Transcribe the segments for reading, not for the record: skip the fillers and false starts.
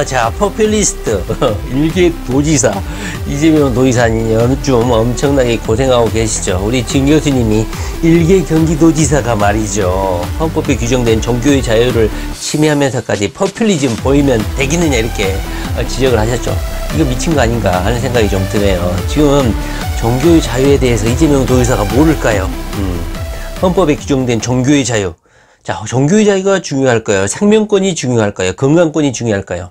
자, 포퓰리스트 일개 도지사 이재명 도지사님 좀 엄청나게 고생하고 계시죠. 우리 진 교수님이 일개 경기도지사가 말이죠, 헌법에 규정된 종교의 자유를 침해하면서까지 포퓰리즘 보이면 되겠느냐 이렇게 지적을 하셨죠. 이거 미친 거 아닌가 하는 생각이 좀 드네요. 지금 종교의 자유에 대해서 이재명 도지사가 모를까요? 헌법에 규정된 종교의 자유. 자, 종교의 자유가 중요할까요? 생명권이 중요할까요? 건강권이 중요할까요?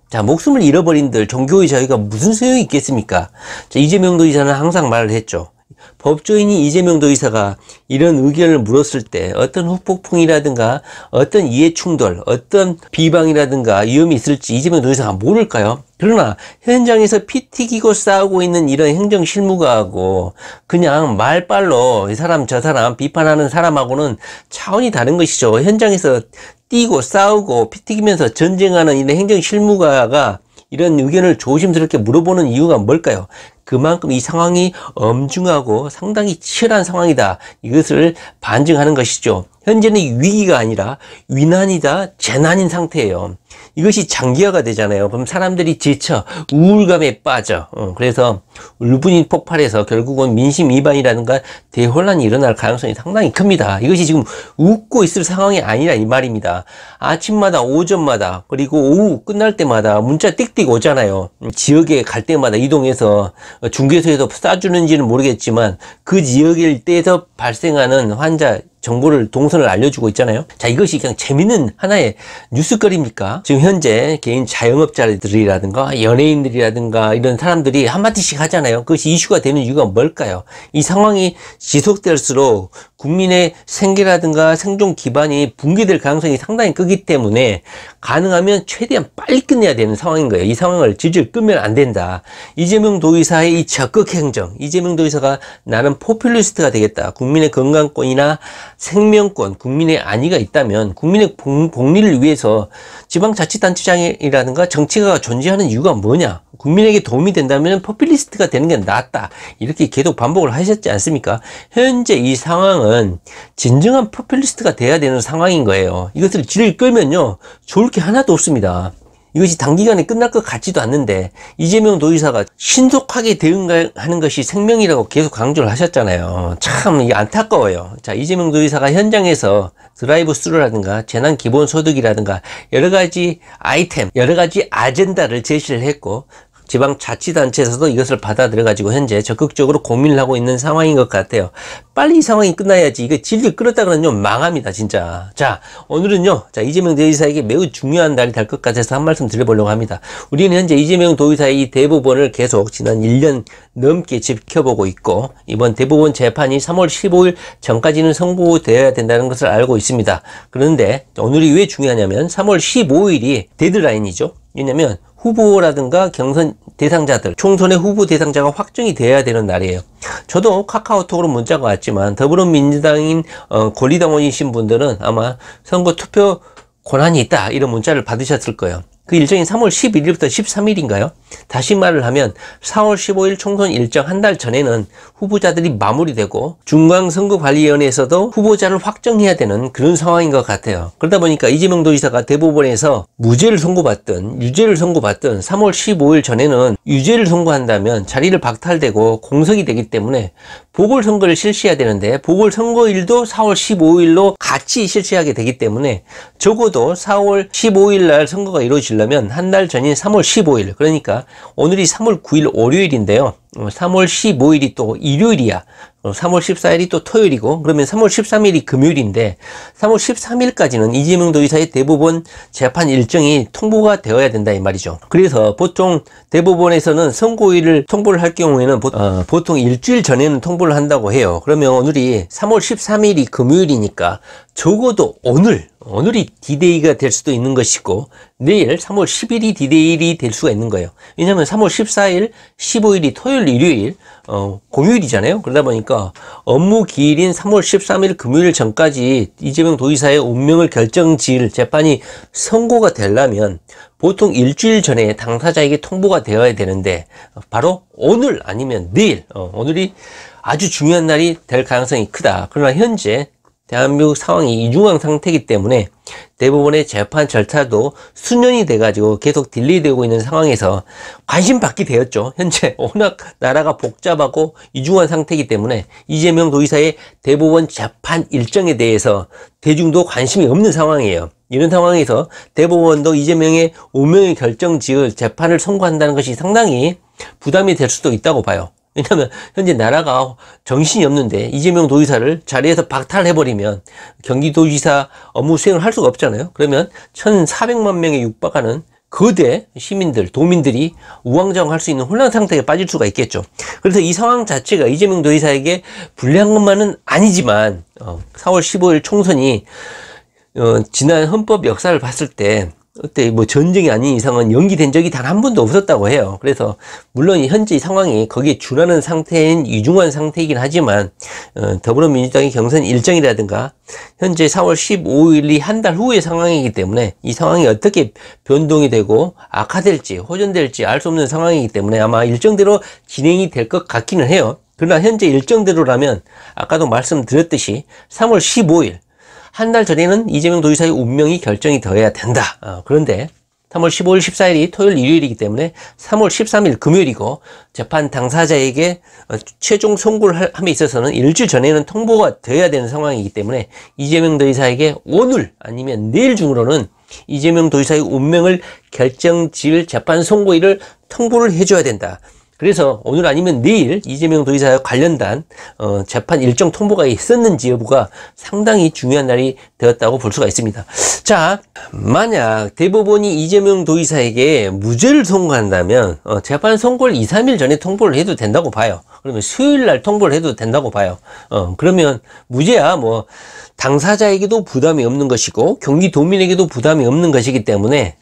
자, 목숨을 잃어버린들 종교의 자유가 무슨 소용이 있겠습니까? 자, 이재명 도지사는 항상 말을 했죠. 법조인이 이재명 도지사가 이런 의견을 물었을 때 어떤 후폭풍이라든가 어떤 이해충돌, 어떤 비방이라든가 위험이 있을지 이재명 도지사가 모를까요? 그러나 현장에서 피 튀기고 싸우고 있는 이런 행정실무가하고 그냥 말빨로 이 사람 저 사람 비판하는 사람하고는 차원이 다른 것이죠. 현장에서 뛰고 싸우고 피 튀기면서 전쟁하는 이런 행정실무가가 이런 의견을 조심스럽게 물어보는 이유가 뭘까요? 그만큼 이 상황이 엄중하고 상당히 치열한 상황이다, 이것을 반증하는 것이죠. 현재는 위기가 아니라 위난이다, 재난인 상태예요. 이것이 장기화가 되잖아요. 그럼 사람들이 지쳐 우울감에 빠져. 그래서 울분이 폭발해서 결국은 민심 위반이라든가 대혼란이 일어날 가능성이 상당히 큽니다. 이것이 지금 웃고 있을 상황이 아니라 이 말입니다. 아침마다, 오전마다, 그리고 오후 끝날 때마다 문자 띡띡 오잖아요. 지역에 갈 때마다 이동해서 중개소에서 싸주는지는 모르겠지만 그 지역일 때에서 발생하는 환자 정보를, 동선을 알려주고 있잖아요. 자, 이것이 그냥 재밌는 하나의 뉴스거리입니까? 지금 현재 개인 자영업자들이라든가 연예인들이라든가 이런 사람들이 한마디씩 하잖아요. 그것이 이슈가 되는 이유가 뭘까요? 이 상황이 지속될수록 국민의 생계라든가 생존 기반이 붕괴될 가능성이 상당히 크기 때문에 가능하면 최대한 빨리 끝내야 되는 상황인 거예요. 이 상황을 질질 끌면 안 된다. 이재명 도지사의 이 적극 행정, 이재명 도지사가 나는 포퓰리스트가 되겠다, 국민의 건강권이나 생명권, 국민의 안위가 있다면 국민의 복리를 위해서 지방자치단체장이라든가 정치가가 존재하는 이유가 뭐냐, 국민에게 도움이 된다면 포퓰리스트가 되는 게 낫다, 이렇게 계속 반복을 하셨지 않습니까? 현재 이 상황은 진정한 포퓰리스트가 돼야 되는 상황인 거예요. 이것을 질을 끌면요 좋을 게 하나도 없습니다. 이것이 단기간에 끝날 것 같지도 않는데 이재명 도지사가 신속하게 대응하는 것이 생명이라고 계속 강조를 하셨잖아요. 참 이게 안타까워요. 자, 이재명 도지사가 현장에서 드라이브 스루라든가 재난기본소득이라든가 여러 가지 아이템, 여러 가지 아젠다를 제시를 했고 지방자치단체에서도 이것을 받아들여가지고 현재 적극적으로 고민을 하고 있는 상황인 것 같아요. 빨리 이 상황이 끝나야지. 이거 질질 끌었다 그러면 좀 망합니다, 진짜. 자, 오늘은요, 자, 이재명 도지사에게 매우 중요한 날이 될 것 같아서 한 말씀 드려보려고 합니다. 우리는 현재 이재명 도지사의 이 대법원을 계속 지난 1년 넘게 지켜보고 있고, 이번 대법원 재판이 3월 15일 전까지는 선고되어야 된다는 것을 알고 있습니다. 그런데 오늘이 왜 중요하냐면 3월 15일이 데드라인이죠. 왜냐면 후보라든가 경선 대상자들, 총선의 후보 대상자가 확정이 돼야 되는 날이에요. 저도 카카오톡으로 문자가 왔지만 더불어민주당인 권리당원이신 분들은 아마 선거 투표 권한이 있다, 이런 문자를 받으셨을 거예요. 그 일정이 3월 11일부터 13일인가요? 다시 말을 하면 4월 15일 총선 일정 한 달 전에는 후보자들이 마무리되고 중앙선거관리위원회에서도 후보자를 확정해야 되는 그런 상황인 것 같아요. 그러다 보니까 이재명 도지사가 대법원에서 무죄를 선고받든 유죄를 선고받든 3월 15일 전에는 유죄를 선고한다면 자리를 박탈되고 공석이 되기 때문에 보궐선거를 실시해야 되는데 보궐선거일도 4월 15일로 같이 실시하게 되기 때문에 적어도 4월 15일 날 선거가 이루어지려면 한 달 전인 3월 15일, 그러니까 오늘이 3월 9일 월요일인데요. 3월 15일이 또 일요일이야. 3월 14일이 또 토요일이고, 그러면 3월 13일이 금요일인데 3월 13일까지는 이재명 도지사의 대법원 재판 일정이 통보가 되어야 된다, 이 말이죠. 그래서 보통 대법원에서는 선고일을 통보를 할 경우에는 보통 일주일 전에는 통보를 한다고 해요. 그러면 오늘이 3월 13일이 금요일이니까 적어도 오늘이 디데이가 될 수도 있는 것이고 내일 3월 10일이 디데이이 될 수가 있는 거예요. 왜냐하면 3월 14일, 15일이 토요일, 일요일, 공휴일이잖아요. 그러다 보니까 업무 기일인 3월 13일 금요일 전까지 이재명 도지사의 운명을 결정지을 재판이 선고가 되려면 보통 일주일 전에 당사자에게 통보가 되어야 되는데 바로 오늘 아니면 내일, 오늘이 아주 중요한 날이 될 가능성이 크다. 그러나 현재 대한민국 상황이 이중한 상태이기 때문에 대법원의 재판 절차도 수년이 돼가지고 계속 딜레이되고 있는 상황에서 관심 받게 되었죠. 현재 워낙 나라가 복잡하고 이중한 상태이기 때문에 이재명 도지사의 대법원 재판 일정에 대해서 대중도 관심이 없는 상황이에요. 이런 상황에서 대법원도 이재명의 운명의 결정 지을 재판을 선고한다는 것이 상당히 부담이 될 수도 있다고 봐요. 왜냐하면 현재 나라가 정신이 없는데 이재명 도지사를 자리에서 박탈해버리면 경기도지사 업무 수행을 할 수가 없잖아요. 그러면 1,400만 명에 육박하는 거대 시민들, 도민들이 우왕좌왕할 수 있는 혼란 상태에 빠질 수가 있겠죠. 그래서 이 상황 자체가 이재명 도지사에게 불리한 것만은 아니지만 4월 15일 총선이 지난 헌법 역사를 봤을 때 그때 뭐 전쟁이 아닌 이상은 연기된 적이 단 한 번도 없었다고 해요. 그래서 물론 현재 상황이 거기에 준하는 상태인 이중한 상태이긴 하지만 더불어민주당의 경선 일정이라든가 현재 4월 15일이 한 달 후의 상황이기 때문에 이 상황이 어떻게 변동이 되고 악화될지 호전될지 알 수 없는 상황이기 때문에 아마 일정대로 진행이 될 것 같기는 해요. 그러나 현재 일정대로라면 아까도 말씀드렸듯이 3월 15일 한 달 전에는 이재명 도지사의 운명이 결정이 되어야 된다. 그런데 3월 15일, 14일이 토요일, 일요일이기 때문에 3월 13일 금요일이고 재판 당사자에게 최종 선고를 함에 있어서는 일주일 전에는 통보가 되어야 되는 상황이기 때문에 이재명 도지사에게 오늘 아니면 내일 중으로는 이재명 도지사의 운명을 결정지을 재판 선고일을 통보를 해줘야 된다. 그래서 오늘 아니면 내일 이재명 도지사와 관련된 재판 일정 통보가 있었는지 여부가 상당히 중요한 날이 되었다고 볼 수가 있습니다. 자, 만약 대법원이 이재명 도지사에게 무죄를 선고한다면 재판 선고를 2, 3일 전에 통보를 해도 된다고 봐요. 그러면 수요일 날 통보를 해도 된다고 봐요. 그러면 무죄야 뭐 당사자에게도 부담이 없는 것이고 경기도민에게도 부담이 없는 것이기 때문에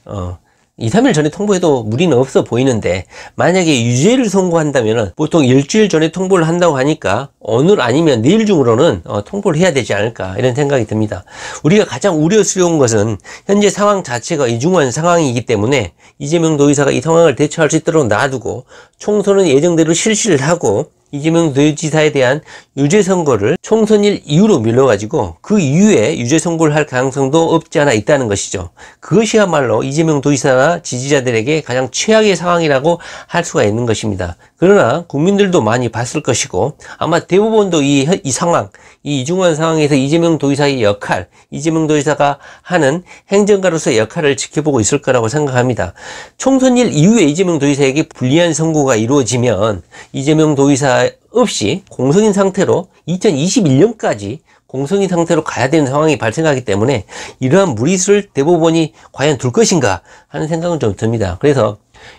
2, 3일 전에 통보해도 무리는 없어 보이는데 만약에 유죄를 선고한다면 보통 일주일 전에 통보를 한다고 하니까 오늘 아니면 내일 중으로는 통보를 해야 되지 않을까 이런 생각이 듭니다. 우리가 가장 우려스러운 것은 현재 상황 자체가 이중한 상황이기 때문에 이재명 도지사가 이 상황을 대처할 수 있도록 놔두고 총선은 예정대로 실시를 하고 이재명 도지사에 대한 유죄 선고를 총선일 이후로 밀려가지고 그 이후에 유죄 선고를 할 가능성도 없지 않아 있다는 것이죠. 그것이야말로 이재명 도지사나 지지자들에게 가장 최악의 상황이라고 할 수가 있는 것입니다. 그러나 국민들도 많이 봤을 것이고 아마 대법원도 이 상황, 이 이중한 상황에서 이재명 도지사의 역할, 이재명 도지사가 하는 행정가로서의 역할을 지켜보고 있을 거라고 생각합니다. 총선일 이후에 이재명 도지사에게 불리한 선고가 이루어지면 이재명 도지사 없이 공석인 상태로 2021년까지 공석인 상태로 가야 되는 상황이 발생하기 때문에 이러한 무리수를 대법원이 과연 둘 것인가 하는 생각은 좀 듭니다. 그래서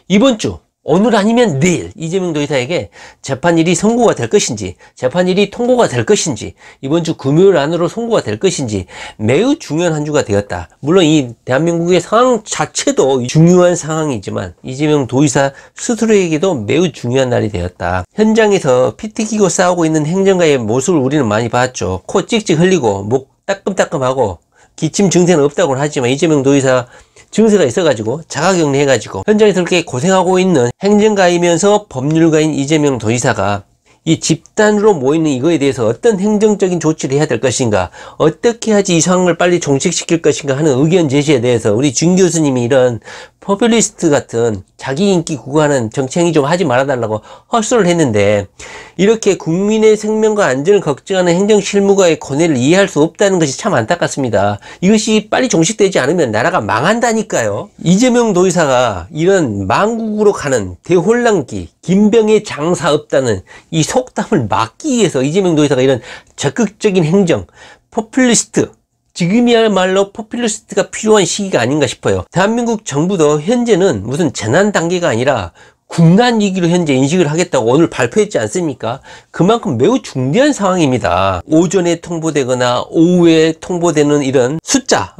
이번 주 오늘 아니면 내일 이재명 도지사에게 재판일이 선고가 될 것인지 재판일이 통고가 될 것인지 이번 주 금요일 안으로 선고가 될 것인지 매우 중요한 한 주가 되었다. 물론 이 대한민국의 상황 자체도 중요한 상황이지만 이재명 도지사 스스로에게도 매우 중요한 날이 되었다. 현장에서 피 튀기고 싸우고 있는 행정가의 모습을 우리는 많이 봤죠. 코 찍찍 흘리고 목 따끔따끔하고 기침 증세는 없다고는 하지만 이재명 도지사 증세가 있어가지고 자가격리 해가지고 현장에서 그렇게 고생하고 있는 행정가이면서 법률가인 이재명 도지사가 이 집단으로 모이는 이거에 대해서 어떤 행정적인 조치를 해야 될 것인가, 어떻게 하지 이 상황을 빨리 종식시킬 것인가 하는 의견 제시에 대해서 우리 준 교수님이 이런 포퓰리스트 같은 자기 인기 구가하는 정치행위 좀 하지 말아달라고 헛소리를 했는데 이렇게 국민의 생명과 안전을 걱정하는 행정실무가의 고뇌를 이해할 수 없다는 것이 참 안타깝습니다. 이것이 빨리 종식되지 않으면 나라가 망한다니까요. 이재명 도지사가 이런 망국으로 가는 대혼란기, 김병의 장사 없다는 이 속담을 막기 위해서 이재명 도지사가 이런 적극적인 행정, 포퓰리스트, 지금이야말로 포퓰리스트가 필요한 시기가 아닌가 싶어요. 대한민국 정부도 현재는 무슨 재난 단계가 아니라 국난 위기로 현재 인식을 하겠다고 오늘 발표했지 않습니까? 그만큼 매우 중대한 상황입니다. 오전에 통보되거나 오후에 통보되는 이런 숫자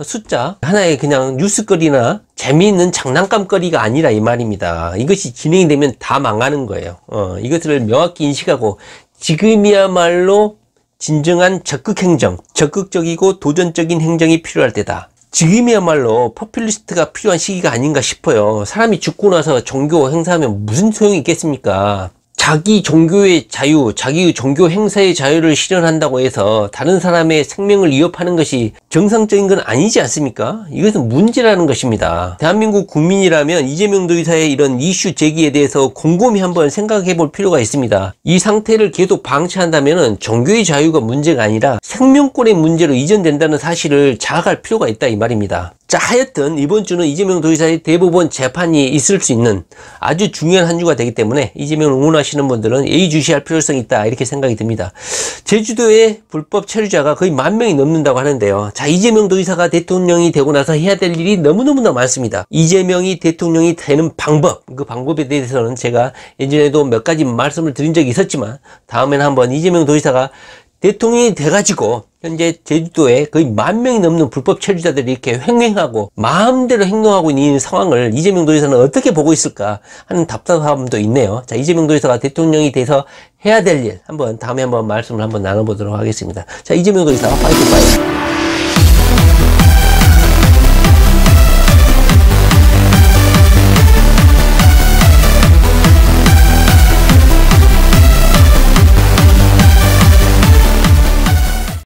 하나의 그냥 뉴스거리나 재미있는 장난감거리가 아니라 이 말입니다. 이것이 진행이 되면 다 망하는 거예요. 이것을 명확히 인식하고 지금이야말로 진정한 적극행정, 적극적이고 도전적인 행정이 필요할 때다. 지금이야말로 포퓰리스트가 필요한 시기가 아닌가 싶어요. 사람이 죽고 나서 종교 행사하면 무슨 소용이 있겠습니까? 자기 종교의 자유, 자기 종교 행사의 자유를 실현한다고 해서 다른 사람의 생명을 위협하는 것이 정상적인 건 아니지 않습니까? 이것은 문제라는 것입니다. 대한민국 국민이라면 이재명 도지사의 이런 이슈 제기에 대해서 곰곰이 한번 생각해 볼 필요가 있습니다. 이 상태를 계속 방치한다면 종교의 자유가 문제가 아니라 생명권의 문제로 이전된다는 사실을 자각할 필요가 있다 이 말입니다. 자, 하여튼 이번 주는 이재명 도지사의 대법원 재판이 있을 수 있는 아주 중요한 한 주가 되기 때문에 이재명을 응원하시는 분들은 예의주시할 필요성이 있다 이렇게 생각이 듭니다. 제주도의 불법 체류자가 거의 10,000명이 넘는다고 하는데요. 자, 이재명 도지사가 대통령이 되고 나서 해야 될 일이 너무너무나 많습니다. 이재명이 대통령이 되는 방법, 그 방법에 대해서는 제가 예전에도 몇 가지 말씀을 드린 적이 있었지만 다음에는 한번 이재명 도지사가 대통령이 돼가지고 현재 제주도에 거의 10,000명이 넘는 불법 체류자들이 이렇게 횡행하고 마음대로 행동하고 있는 상황을 이재명 도지사는 어떻게 보고 있을까 하는 답답함도 있네요. 자, 이재명 도지사가 대통령이 돼서 해야 될 일 한번 다음에 한번 말씀을 한번 나눠보도록 하겠습니다. 자, 이재명 도지사 파이팅 파이팅.